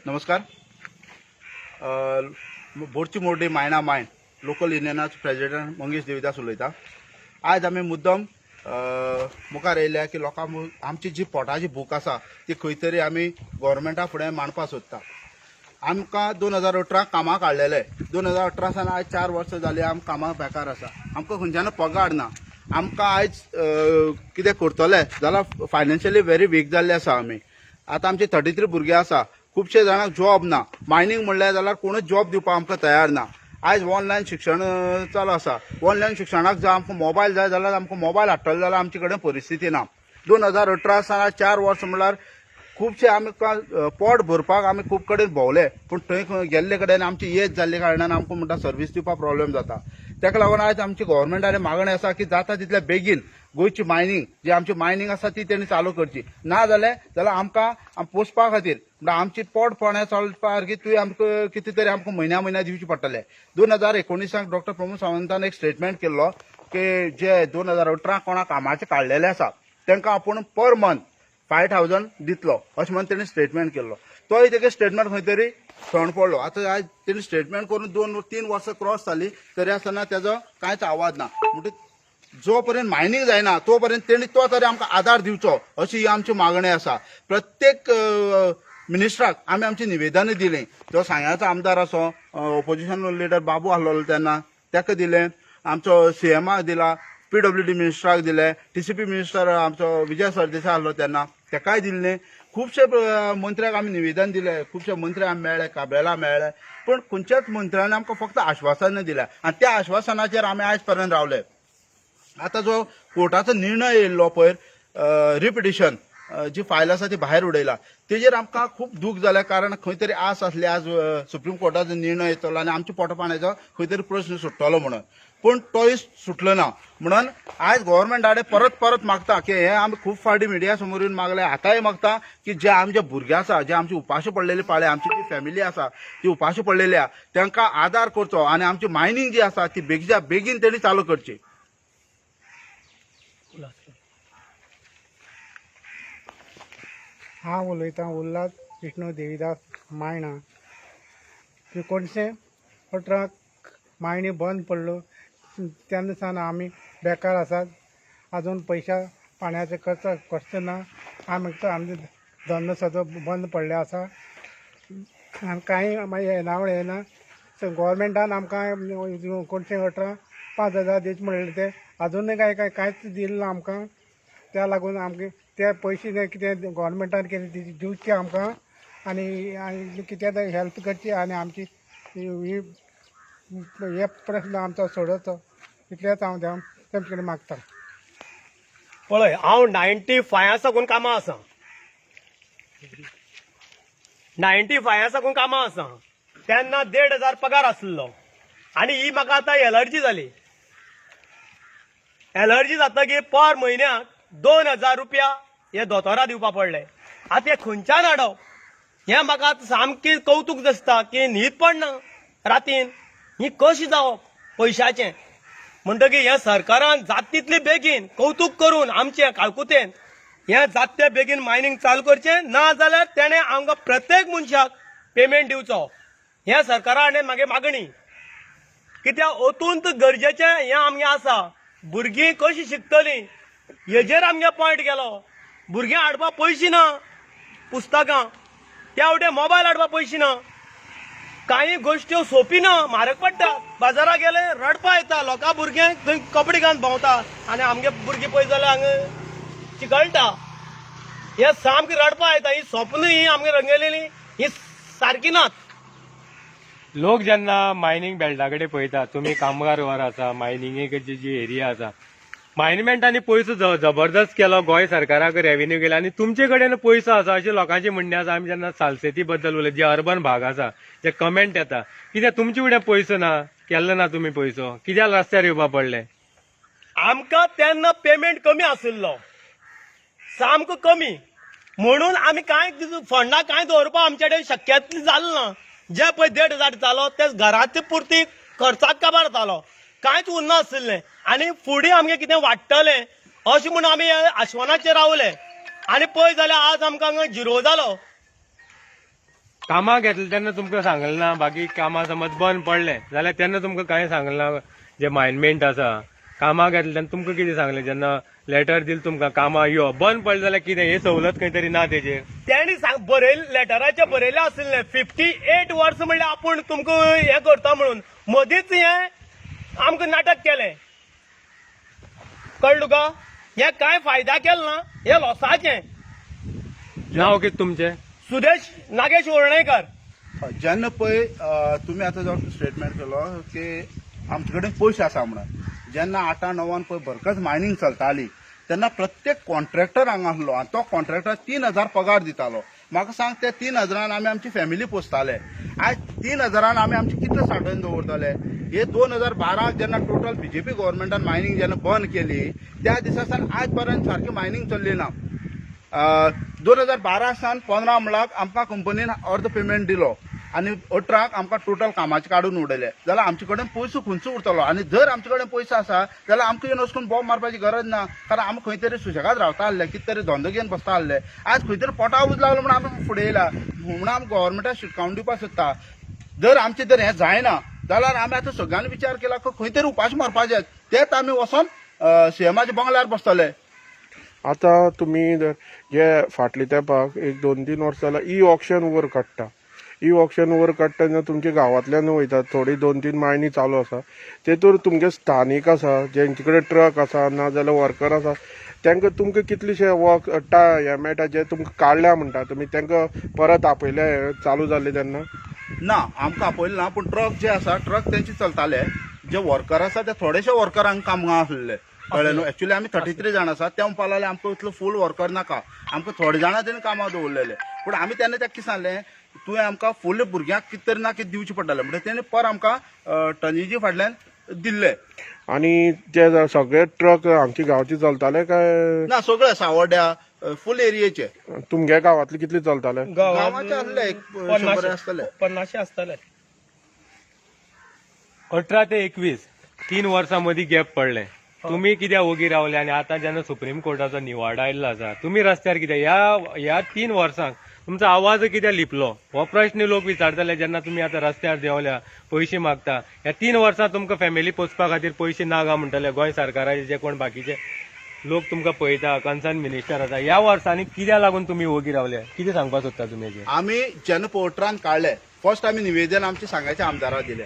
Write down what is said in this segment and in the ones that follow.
नमस्कार. बोरची मोर्डी मायना मायंड लोकल युनियनाचो प्रेसिडेंट मंगेश देविदास उलयता. आज आमी मुद्दम मुखार येयल्या की लोकांक आमची जी पोटाची भूक आसा ती खंय तरी आमी गोव्हर्मेंटा फुडें मांडपा सोदता. आमकां 2018 कामाक हाडलेले. 2018 सावन आज 4 वर्सां जालीं आमी कामाक बेकार आसा. आमकां खंयच्यान पगार ना. आमकां आयज कितें करतले जाल्यार फायनान्शियली व्हेरी वीक जाल्ले आसा आमी. आतां आमचे 33 भुरगे आसा. खुबशे जाणांक जॉब ना. मायनिंग म्हणलें जाल्यार कोणूच जॉब दिवपाक आमकां तयार ना. आयज ऑनलायन शिक्षण चालू आसा. ऑनलायन शिक्षणाक जर आमकां मोबायल जाय जाल्यार आमकां मोबायल हाडटले जाल्यार आमचे कडेन परिस्थिती ना. 2018 सावन 4 वर्सां म्हणल्यार खुबशे आमकां पोट भरपाक आमी खूब कडेन भोंवले, पूण थंय गेल्ले कडेन आमची एज जाल्ले कारणान आमकां म्हणटा सर्वीस दिवपाक प्रॉब्लेम जाता. ताका लागून आयज आमची गोव्हर्मेंटान मागणी आसा की जाता तितल्या बेगीन गोंयची मायनिंग जी आमची मायनिंग आसा ती तेणी चालू करची. ना जाल्यार आमकां पोसपा खातीर म्हणल्यार आमची पोट फोण्या चलपा सारकी तुवें आमकां कितें तरी आमकां म्हयन्या दिवचे पडटले. 2019 डॉक्टर प्रमोद सावंतान एक स्टेटमेंट केल्लो की जे 2018 कोणाक कामाचे काडलेले आसा तांकां आपूण पर मंथ 5,000 दितलो अशें म्हणून तेणी स्टेटमेंट केल्लो. तोय तेगे स्टेटमेंट खंय तरी थंड पडलो. आतां आयज तेणी स्टेटमेंट करून 2-3 वर्सां क्रॉस जाली तरी आसतना तेजो कांयच आवाज ना. म्हणजे जो पर्यंत मायनिंग जायना तो पर्यंत तेणी तो तरी आमकां आदार दिवचो अशी ही आमची मागणी आसा. प्रत्येक मिनिस्टराक आमी आमची निवेदनां दिलीं. तो सांग्याचो आमदार असो ऑपोजिशन लिडर बाबू आहलोलो तेन्ना ताका दिलें, आमचो सीएमाक दिला, PWD मिनिस्टराक दिले, TCP मिनिस्टर आमचो विजय सरदेसाय आहलो तेन्ना ताकाय दिल्लें. खुबशे मंत्र्याक आमी निवेदन दिलें, खुबशे मंत्री आमी मेळ्ळे, काबरेला मेळ्ळे, पूण खंयच्याच मंत्र्यान आमकां फक्त आश्वासन दिल्या आनी त्या आश्वासनाचेर आमी आयज पर्यंत रावले. आतां जो कोर्टाचो निर्णय येयल्लो पळय रिपिटिशन जी फायल आसा ती भायर उडयला तेजेर आमकां खूब दूख जालें. कारण खंय तरी आस आसली आज सुप्रीम कोर्टाचो निर्णय येतलो आनी आमच्या पोटपाण्याचो खंय तरी प्रश्न सुट्टलो म्हणून, पूण तोय सुटलो ना. म्हणून आयज गोव्हर्मेंटाडे परत मागता की हे आमी खूब फावटी मिडिया समोर येवन मागले, आतांय मागता की जे आमचे भुरगे आसा, जे आमची उपाशी पडलेली पाळे, आमची जी फॅमिली आसा ती उपाशी पडलेली आहा तांकां आदार करचो आनी आमची मायनिंग जी आसा ती बेगीन तेणी चालू करची. हांव उलयतां उल्हास विष्णू देविदास मायणा. 1918 मायणी बंद पडलो तेन्ना सावन आमी बेकार आसात. आजून पयशा पाण्याचे कश्ट ना. आमचे धंदो सगळो बंद पडले आसा आनी कांय मागीर येनावळ येना. गोव्हर्मेंटान आमकां 1918 5,000 दिवचे म्हणले ते आजुनूय कांयच दिले ना आमकां. त्या लागून आमगे ते पयशे कितें गोव्हर्मेंटान कितें दिवचे आमकां आनी कितें हेल्प करची आनी आमची हे प्रश्न आमचो सोडोवचो इतलेंच हांव तेमचे कडेन मागतां. पळय, हांव 95 साकून कामां आसा. 95 साकून कामां आसा. तेन्ना 1,500 पगार आसलो आनी ही म्हाका आतां एलर्जी जाली. एलर्जी जातकीर पर म्हयन्याक 2,000 रुपया हे दोतोरां दिवपा पडले. आतां हे खंयच्यान हाडप हें म्हाका आतां सामकें कौतूक दिसता की न्हीद पडना रातीन. ही कशी जावप पयशाचें म्हणटकीर हें सरकारान जाता तितली बेगीन कौतूक करून आमचे काळकुतेन हें जाता ते बेगीन मायनिंग चालू करचें. ना जाल्यार तेणें आमकां प्रत्येक मनशाक पेमेंट दिवचो. हें सरकारा कडेन म्हागे मागणी. कित्याक ओतूंत गरजेचें हें आमगे आसा. भुरगीं कशीं शिकतलीं हेजेर आमगे पॉयंट गेलो. भुरग्यां हाडपा पयशे ना, पुस्तकां त्या वटेन मोबायल हाडपा पयशे ना. कांय गोश्ट्यो सोंपी ना, म्हारग पडटा. बाजारात गेले रडपा येता. लोकां भुरगे थंय कपडे घालून भोंवता आनी आमगे भुरगीं पळय जाल्यार हांगा चिकळटा. हे सामकें रडपा येता. ही स्वप्न ही आमगे रंगयलेली ही सारकी नात. लोक जेन्ना मायनिंग बेल्टा कडेन पळयता, तुमी कामगार वर आसा, मायनिंगेची जी एरिया आसा, मायनमेंटांनी पयसो जबरदस्त केलो, गोंय सरकाराक रेव्हेन्यू केला आनी तुमचे कडेन पयसो आसा अशें लोकांचें म्हणणें आसा. आमी जेन्ना सालसेती बद्दल उलयता, जे अर्बन भाग आसा, जे कमेंट येता, कित्याक तुमचे कडेन पयसो ना, केल्लो ना तुमी पयसो, कित्याक रस्त्यार येवपा पडले? आमकां तेन्ना पेमेंट कमी आशिल्लो, सामको कमी. म्हणून आमी कांय फंडां कांय दवरपा आमचे कडेन शक्य जालें ना. जे पळय 1,500 जालो ते घराचे पुरती खर्चाक काबार जातालो कांयच उरना आसलें आनी फुडें आमगे कितें वाडटलें अशें म्हूण आमी आश्वानाचेर रावले आनी पळय जाल्यार आज आमकां हांगा झिरो जालो. कामाक घेतले तेन्ना तुमकां सांगलें ना बाकी कामां समज बंद पडले जाल्यार तेन्ना तुमकां कांय सांगलें ना जे मायनमेंट आसा कामाक घेतले तेन्ना तुमकां कितें सांगलें जेन्ना लेटर दिलें तुमकां कामां यो बंद पडले जाल्यार कितें हे सवलत खंय तरी ना तेजेर तेणी बरयले लेटराचेर बरयलें आसलें 58 वर्स म्हणल्यार आपूण तुमकां हें करता म्हणून मदींच हें आमकां नाटक केलें. कळ्ळें तुका हें कांय फायदा केलें ना हें लॉसाचें. नांव कितें तुमचें? सुदेश नागेश वर्णेकर. जेन्ना पळय तुमी आतां जो स्टेटमेंट केलो की आमचे कडेन पयशे आसा म्हणून जेन्ना 8-9 पळय भरकच मायनिंग चलताली तेन्ना प्रत्येक कॉन्ट्रॅक्टर हांगा आसलो आनी तो कॉन्ट्रॅक्टर 3,000 पगार दितालो. म्हाका सांग ते 3,000 आमी आमची फॅमिली पोसताले. आज 3,000 आमी आमचे कितले सांठोवन दवरताले. हे 2012 जेन्ना टोटल बीजेपी गव्हर्मेंटान मायनिंग जेन्ना बंद केली त्या दिसा सावन आज पर्यंत सारकी मायनिंग चल्ली ना. 2012 सावन 15 म्हणल्यार आमकां कंपनीन अर्द पेमेंट दिलो आनी 18 आमकां टोटल कामाचे काडून उडयले जाल्यार आमचे कडेन पयसो खंयचो उरतलो. आनी जर आमचे कडेन पयसो आसा जाल्यार आमकां येवन वचून बॉम्ब मारपाची गरज ना कारण आमी खंय तरी सुशेगाद रावता आसले कितें तरी धंदो घेवन बसता आसले. आज खंय तरी पोटा उज लागलो म्हणून आमी फुडें येयला म्हणून आमी गव्हर्मेंटाक शिटकावन दिवपाक सोदता. जर आमचें जर हें जायना जाल्यार आमी आतां सगळ्यांनी विचार केला की खंय तरी उपाशी मारपाचे तेच आमी वचोन सीएमाच्या बंगल्यार बसतले. आतां तुमी जे फाटल्या तेंपाक 1-2-3 वर्सां जाल्यार ई ऑक्शन वर काडटा. ई ऑक्शन वर काडटा तेन्ना तुमच्या गांवांतल्यान वयतात थोडी 2-3 मायनी चालू आसा तेतूर तुमगे स्थानीक आसा जेंचे कडेन ट्रक आसा ना जाल्यार वर्कर आसा तांकां तुमकां कितलेशे वर्क हें मेळटा जे तुमकां काडल्या म्हणटा तुमी तांकां परत आपयले चालू जाल्ले तेन्ना? ना आमकां आपयलें ना पूण ट्रक जे आसा ट्रक तेंचे चलताले. जे वर्कर आसा ते थोडेशे वर्करांक कामां आसलेले कळ्ळें न्हू. एक्चुअली आमी 33 जाण आसा ते म्हणपा लागले आमकां इतलो फूल वर्कर नाका आमकां थोडे जाणां तेणी कामां दवरलेले. पूण आमी तेन्ना ताका कितें सांगलें तुवें आमकां फूल भुरग्यांक कितें तरी ना कितें दिवचें पडटलें म्हणजे तेणी पर आमकां टनेजी फाटल्यान दिल्ले. आनी ते सगळे ट्रक हांगचे गांवचे चलताले काय ना सगळे सावड्ड्या फूल एरियेचे तुमगे गांवांतले कितले चलताले? गांवाचे आसले 100 आसतले. 50 आसतले. 18 ते 21 3 वर्सां मदीं गॅप पडले. तुम्ही कित्याक ओगी रावले आनी आतां जेन्ना सुप्रीम कोर्टाचो निवाडो आयिल्लो आसा तुमी रस्त्यार कित्याक ह्या 3 वर्सांक तुमचो आवाज कित्याक लिपलो हो प्रश्न लोक विचारतले जेन्ना तुमी आतां रस्त्यार देंवल्या पयशे मागता. ह्या 3 वर्सां तुमकां फॅमिली पोसपा खातीर पयशे ना गा म्हणटले गोंय सरकाराचे जे कोण बाकीचे लोक तुमकां पळयता कन्सर्न मिनिस्टर आसा ह्या वर्सांनी कित्याक लागून तुमी ओगी रावले कितें सांगपाक सोदता तुमी हेजेर? आमी जेन्ना पोर्टरान काडले फर्स्ट आमी निवेदन आमच्या सांगायच्या आमदाराक दिलें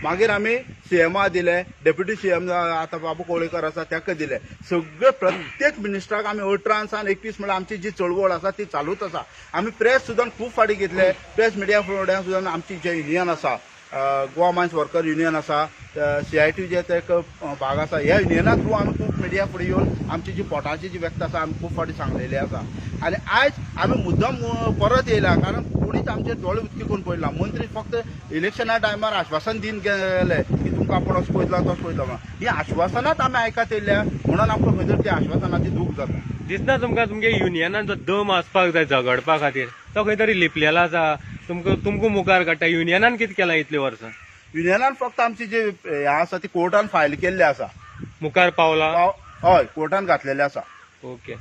मागीर आमी सीएमा दिले डेप्युटी सीएम आतां बाबू कवळेकर आसा ताका दिले. सगळे प्रत्येक मिनिस्टराक आमी 18 सावन 21 म्हणल्यार आमची जी चळवळ आसा ती चालूच आसा. आमी प्रेस सुद्दां खूब फाटी घेतले. प्रेस मिडिया फुड्यान सुद्दां आमची जे युनियन आसा गोवा मायन्स वर्कर युनियन आसा CIT जे एक भाग आसा ह्या युनियना थ्रू आमी खूब मिडिया फुडें येवन आमची जी पोटाची जी व्यक्त आसा आमी खूब फाटी सांगलेली आसा. आनी आयज आमी मुद्दम परत येयला कारण कोणीच आमचे दोळे उक्ती करून पळयला. मंत्री फक्त इलेक्शना टायमार आश्वासन दिन गेले की तुमकां आपण असो पळयतलो तसो पळयतलो म्हणून ही आश्वासनात आमी आयकत येयल्या म्हणून आमकां खंय तरी त्या आश्वासनाची दूख जाता. दिसना तुमकां तुमगे युनियनान जो दम आसपाक जाय झगडपा खातीर तो खंय तरी लिपलेलो आसा तुमकां मुखार काडटा. युनियनान कितें केलां इतले वर्सां? युनियनान फक्त आमची जी हें आसा ती कोर्टान फायल केल्ली आसा. मुखार पावला? हय कोर्टान घातलेली आसा. ओके.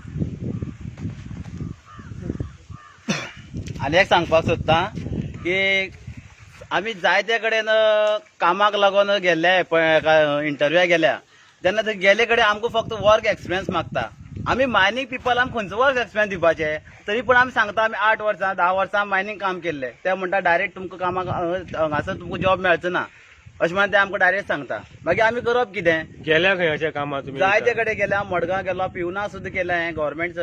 आनी एक सांगपाक सोदतां की आमी जायते कडेन कामाक लागून गेल्ले इंटरव्यूक गेल्या तेन्ना थंय गेले कडेन आमकां फक्त वर्क एक्सपिरियन्स मागता. आमी मायनिंग पिपलांक खंयचो वर्क एक्सपिरियन्स दिवपाचे तरी पूण आमी सांगता आमी 8 वर्सां 10 वर्सां मायनिंग काम केल्लें ते म्हणटा डायरेक्ट तुमकां कामाक हांगासर तुमकां जॉब मेळचो ना अशें म्हणून ते आमकां डायरेक्ट सांगता. मागीर आमी करप कितें? गेल्या खंय अशें कामां तुमी? जायते कडेन गेल्या मडगांव गेलो पिवना सुद्दां केलें गव्हर्मेंट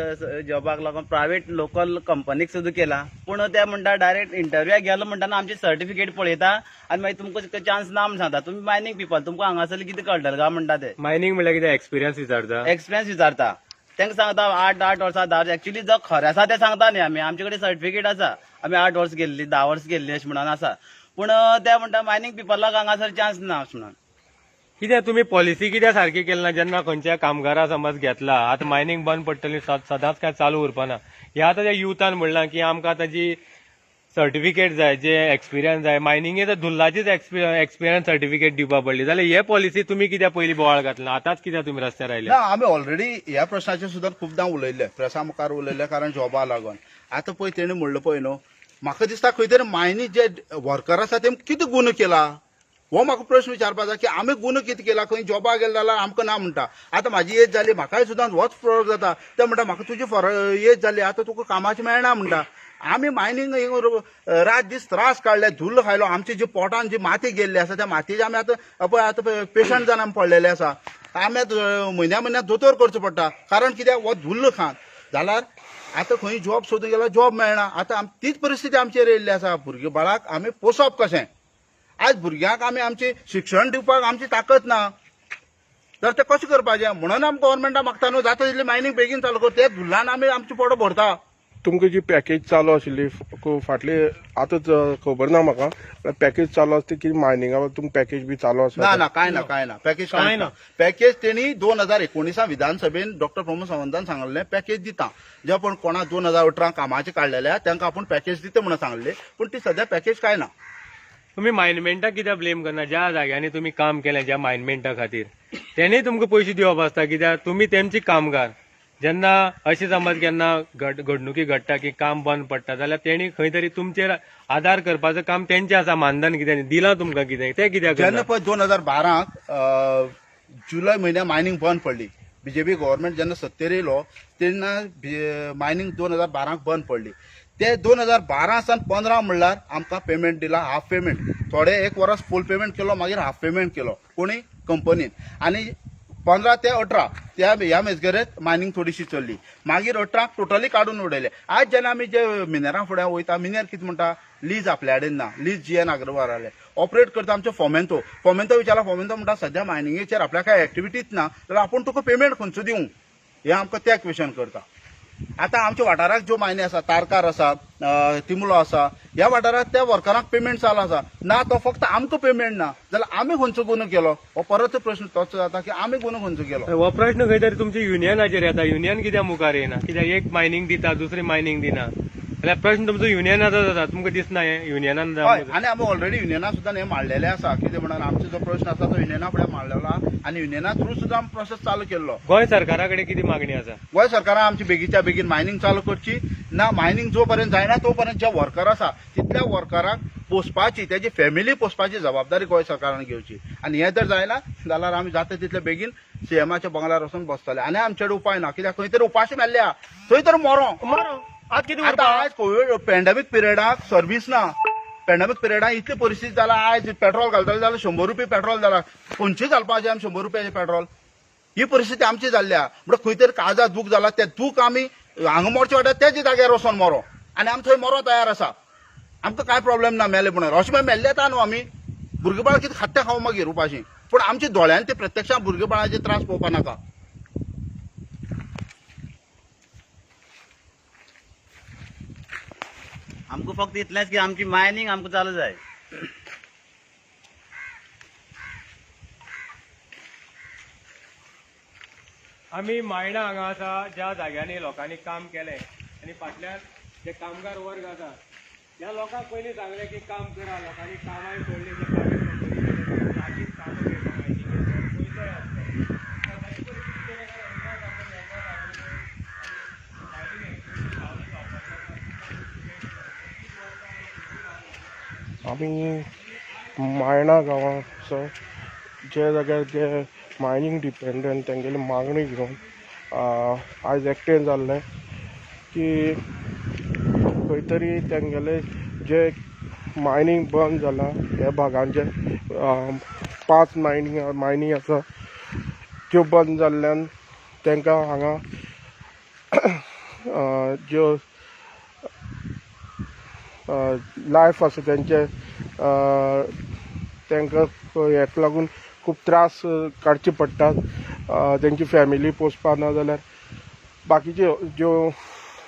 जॉबाक लागून प्रायव्हेट लोकल कंपनीक सुद्दां केला पूण ते म्हणटा डायरेक्ट इंटरव्यूक गेलो म्हणटाना आमची सर्टिफिकेट पळयता आनी मागीर तुमकां चान्स ना म्हण सांगता. तुमी मायनिंग पिपल तुमकां हांगासर कितें कळटलें काय म्हणटा ते. मायनिंग म्हणल्यार कितें एक्सपिरियन्स विचारता? एक्सपिरियन्स विचारता. तांकां सांगता 8 वर्सां 10 एक्चुअली जो खरें आसा ते सांगता न्ही आमचे कडेन सर्टिफिकेट आसा आमी 8 वर्स गेल्ली 10 वर्स गेल्ली अशें म्हणून आसा पूण ते म्हणटा मायनिंग पिपलाक हांगासर चान्स ना अशें म्हणून. कित्याक तुमी पॉलिसी कित्याक सारकी केली ना जेन्ना खंयच्या कामगारा समज घेतला आतां मायनिंग बंद पडटली सदांच काय चालू उरपाना हे आतां त्या युथान म्हणलां की आमकां आतां जी सर्टिफिकेट जाय जे एक्सपिरियन्स जाय मायनिंगे तर धुल्लाचीच एक्सपिरियन्स सर्टिफिकेट दिवपा पडली जाल्यार हे पॉलिसी तुम्ही कित्याक पयलीं बोवाळ घातला आतांच कित्याक तुम्ही रस्त्यार आयले ना आमी ऑलरेडी ह्या प्रश्नाचेर सुद्दां खुबदां उलयल्ले प्रेसा मुखार उलयल्ले कारण जॉबा लागून आतां पळय तेणी म्हणलं पळय न्हू म्हाका दिसता खंय तरी मायनी जे वर्कर आसा तेमी कितें गुन्हो केला हो म्हाका प्रश्न विचारपाक जाय की आमी गुन्हो कितें केला खंय जॉबाक गेले जाल्यार आमकां ना म्हणटा आतां म्हाजी एज जाली म्हाकाय सुद्दां होच प्रॉब्लम जाता ते म्हणटा म्हाका तुजी एज जाली आतां तुका कामाचें मेळना म्हणटा आमी मायनींग रात दीस त्रास काडले धुल्ल खायलो आमची जी पोटान जी माती गेल्ली आसा त्या मातयेचे आमी आतां पेशंट जावन आमी पडलेले आसा आमी आतां म्हयन्या दोतोर करचो पडटा कारण कित्याक हो धुल्ल खान जाल्यार आतां खंय जॉब सोदूंक गेल्यार जॉब मेळना आतां तीच परिस्थिती आमचेर येयल्ली आसा भुरगे बाळाक आमी पोसप कशें आयज भुरग्यांक आमी आमचें शिक्षण दिवपाक आमची ताकद ना तर ते कशें करपाचें म्हणून आमी गव्हर्मेंटाक मागता न्हू जाता तितलें मायनींग बेगीन चालू कर ते धुल्लान आमी आमचें पोट भरता तुमकां जी पॅकेज चालू आशिल्ली फाटली आतांच खबर ना म्हाका पॅकेज चालू आसता की मायनिंगा तुमकां पॅकेज बी चालू आसा ना ना काय ना पॅकेज काय ना पॅकेज तेणी 2019 विधानसभेन डॉक्टर प्रमोद सावंतान सांगलें पॅकेज दिता जे पण कोणा 2018 कामाचे काडलेले तांकां आपूण पॅकेज दिता म्हणून सांगलें पूण ती सध्या पॅकेज काय ना तुम्ही मायनमेंटाक कित्याक ब्लेम करना ज्या जाग्यांनी तुम्ही काम केलें ज्या मायनमेंटा खातीर तेणी तुमकां पयशे दिवप आसता कित्याक तुमी तेमची कामगार जेन्ना अशें समज केन्ना घडणुकी घडटा की काम बंद पडटा जाल्यार तेणी खंय तरी तुमचेर आदार करपाचें काम तेंचें आसा मानधन कितें दिलां तुमकां कितें तें कित्याक जेन्ना पळय 2012 जुलय म्हयन्यात मायनींग बंद पडली बीजेपी गव्हर्मेंट जेन्ना सत्तेर येयलो तेन्ना मायनींग 2012 बंद पडली ते 2012 सावन 15 म्हणल्यार आमकां पेमेंट दिला हाफ पेमेंट थोडे एक वरस फूल पेमेंट केलो मागीर हाफ पेमेंट केलो कोणी कंपनीन आनी 15 ते 18 ह्या मेजगरेंत मायनींग थोडीशी चल्ली मागीर 18 टोटली काडून उडयले आज जेन्ना आमी जे मिनेरां फुडें वयता मिनेर कितें म्हणटा लीज आपल्या कडेन ना लीज GN अग्रवाल आले ऑपरेट करता आमचे फोमेंतो विचारला फोमेंतो म्हणटा सध्या मायनिंगेचेर आपल्या काय एक्टिविटीच ना जाल्यार आपूण तुका पेमेंट खंयचो दिवं हे आमकां त्या क्वेशन करता आतां आमच्या वाठाराक ज्यो मायनी आसा तारकार आसा तिमुलो आसा ह्या वाठारात त्या वर्करांक पेमेंट चालू आसा ना तो फक्त आमकां पेमेंट ना जाल्यार आमी खंयचो गुन्हो केलो हो परत प्रश्न तोच जाता की आमी गुन्हो खंयचो केलो हो प्रश्न खंय तरी तुमच्या युनियनाचेर येता युनियन कित्याक मुखार येना कित्याक एक मायनिंग दिता दुसरी मायनिंग दिना जाल्यार प्रश्न तुमचो युनियनाचो जाता तुमकां दिसना हें युनियनान हय आनी आमी ऑलरेडी युनियना सुद्दां हे मांडलेले आसा कितें म्हणून आमचो जो प्रश्न आसा तो युनियना फुडें मांडलेलो आनी युनियना थ्रू सुद्दां आमी प्रोसेस चालू केल्लो गोंय सरकारा कडेन कितें मागणी आसा गोंय सरकारान आमची बेगीच्या बेगीन मायनींग चालू करची ना मायनींग जो पर्यंत जायना तो पर्यंत जे वर्कर आसा तितल्या वर्करांक पोसपाची तेजी फॅमिली पोसपाची जबाबदारी गोंय सरकारान घेवची आनी हें जर जायना जाल्यार आमी जाता तितले बेगीन CMच्या बंगल्यार वचून बसतले आनी आमचे कडेन उपाय ना कित्याक खंय तरी उपाशी मेल्ल्या थंय तर मरो आज कितें आतां आयज कोवीड पॅन्डेमीक पिरियडाक सर्वीस ना पॅन्डेमीक पिरियडाक इतली परिस्थिती जाला आयज पेट्रोल घालतले जाल्यार 100 रुपया पेट्रोल जाला खंयचें घालपाचें आमी 100 रुपयाचें पेट्रोल ही परिस्थिती आमची जाल्ल्या म्हणजे खंय तरी काळजा दूख जाला तें दूख आमी हांगा मरचे वाट्यार तेच जाग्यार वचोन मरो आनी आमी थंय मरो तयार आसा आमकां काय प्रॉब्लेम ना मेले म्हणून अशें मागीर मेल्ले येता न्हू आमी भुरगे बाळ कितें खाट्टे खावं मागीर उपाशी पूण आमच्या दोळ्यान ते प्रत्यक्षान भुरगे बाळाचे त्रास पळोवपा नाका आमकां फक्त इतलेंच की आमची मायनींग आमकां चालू जाय आमी मायणा हांगा आसा ज्या जाग्यांनी लोकांनी काम केलें आनी फाटल्यान जे कामगार वर्ग आसा ह्या लोकांक पयलीं सांगलें की काम करा लोकांनी कामाय सोडली जे प्रायवेट कंपनी लागींच कामां घेता पयशे आमी मायणा गांवाचो जे जाग्यार जे मायनींग डिपेंडंट तेंगेली मागणी घेवन आयज एकठांय जाल्ले की खंय तरी तेंगेले जे मायनींग बंद जाला ह्या भागांचे 5 मायनी आसा त्यो बंद जाल्ल्यान तांकां हांगा ज्यो लायफ आसा तेंचे तांकां हेका लागून खूब त्रास काडचे पडटात तेंची फॅमिली पोसपा ना जाल्यार बाकीच्यो ज्यो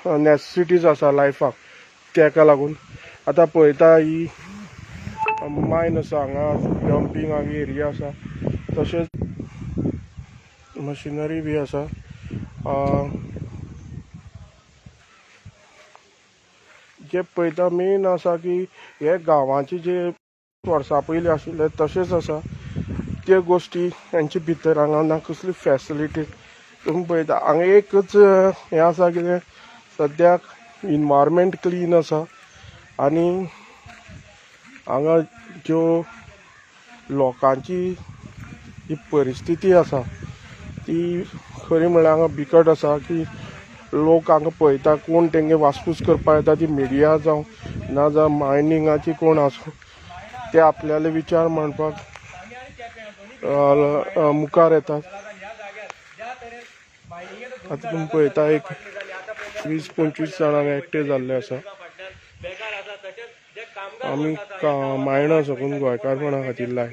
नॅसेसिटीज आसा लायफाक तेका लागून आतां पळयता ही मायन आसा हांगा डंपींग हांगा एरिया आसा तशेंच मशिनरी बी आसा जे पळयता मेन आसा की हे गांवाचे जे वर्सां पयलीं आशिल्ले तशेंच आसा त्यो गोश्टी हेंचे भितर हांगा ना कसली फॅसिलिटी तुम्ही पळयता हांगा एकच हें आसा कितें सद्याक इनवायरमेंट क्लीन आसा आनी हांगा ज्यो लोकांची जी परिस्थिती आसा ती खरी म्हळ्यार हांगा बिकट आसा की लोक हांगा पळयता कोण तेंगे वासपूस करपाक येता ती मिडिया जावं ना जावं मायनिंगाची कोण आसूं ते आपल्याले विचार मांडपाक मुखार येतात. आतां तुमी पळयता एक 20-25 जाणां एकटे जाल्ले आसा. आमी मायणां साकून गोंयकारपणा खातीर लाय.